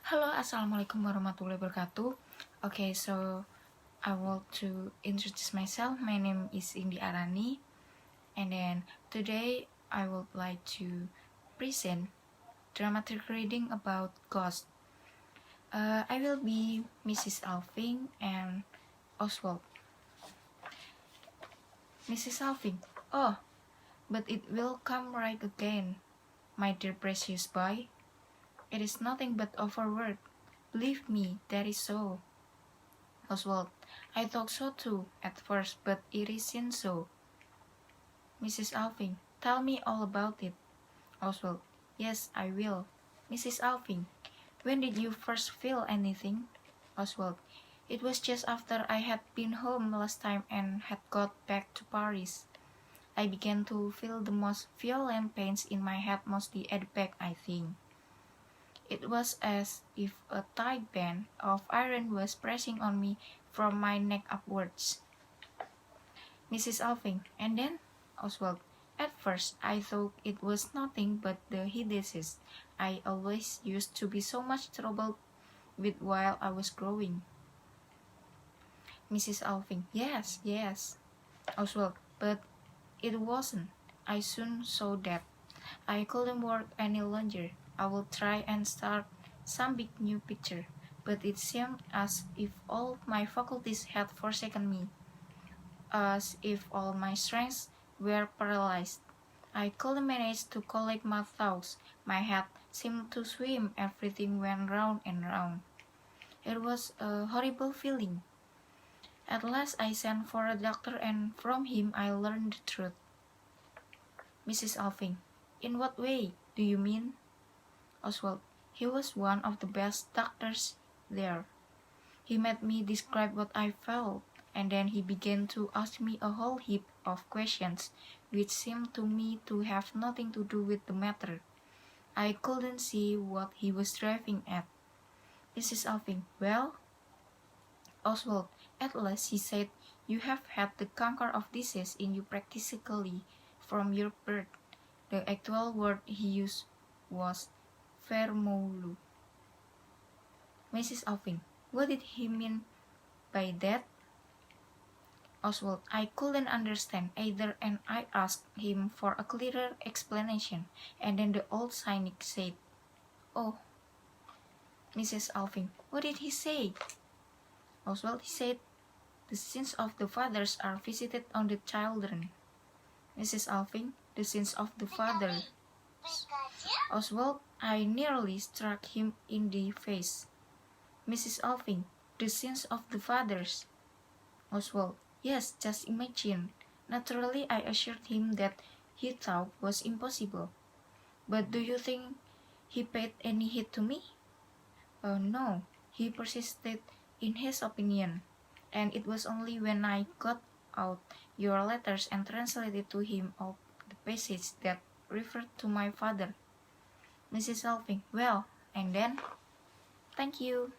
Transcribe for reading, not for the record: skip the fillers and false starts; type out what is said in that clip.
Hello, assalamualaikum warahmatullahi wabarakatuh. Okay, so I want to introduce myself. My name is Indi Arani, and then today I would like to present dramatic reading about Ghost. I will be Mrs. Alvin and Oswald. Mrs. Alvin, oh, but it will come right again, my dear precious boy. It is nothing but overwork. Believe me, that is so. Oswald, I thought so too at first, but it isn't so. Mrs. Alvin, tell me all about it. Oswald, yes, I will. Mrs. Alvin, when did you first feel anything? Oswald, it was just after I had been home last time and had got back to Paris. I began to feel the most violent pains in my head, mostly at the back, I think. It was as if a tight band of iron was pressing on me from my neck upwards. Mrs. Alvin, and then? Oswald, at first I thought it was nothing but the headaches I always used to be so much troubled with while I was growing. Mrs. Alvin, yes, yes. Oswald, but it wasn't. I soon saw that. I couldn't work any longer. I will try and start some big new picture, but it seemed as if all my faculties had forsaken me, as if all my strengths were paralyzed. I couldn't manage to collect my thoughts. My head seemed to swim. Everything went round and round. It was a horrible feeling. At last I sent for a doctor, and from him I learned the truth. Mrs. Alvin, in what way do you mean? Oswald, he was one of the best doctors there. He made me describe what I felt, and then he began to ask me a whole heap of questions, which seemed to me to have nothing to do with the matter. I couldn't see what he was driving at. Mrs. Alvin, well? Oswald, at last he said, you have had the canker of disease in you practically from your birth. The actual word he used was vermoulu. Mrs. Alvin, what did he mean by that? Oswald, I couldn't understand either, and I asked him for a clearer explanation, and then the old cynic said, oh. Mrs. Alvin, what did he say? Oswald, he said, the sins of the fathers are visited on the children. Mrs. Alvin, the sins of the fathers. Oswald, I nearly struck him in the face. Mrs. Alvin, the sins of the fathers. Oswald, yes, just imagine. Naturally, I assured him that he thought was impossible. But do you think he paid any heed to me? No, he persisted in his opinion, and it was only when I got out your letters and translated to him all the passages that referred to my father. Mrs. Alvin, well, and then? Thank you.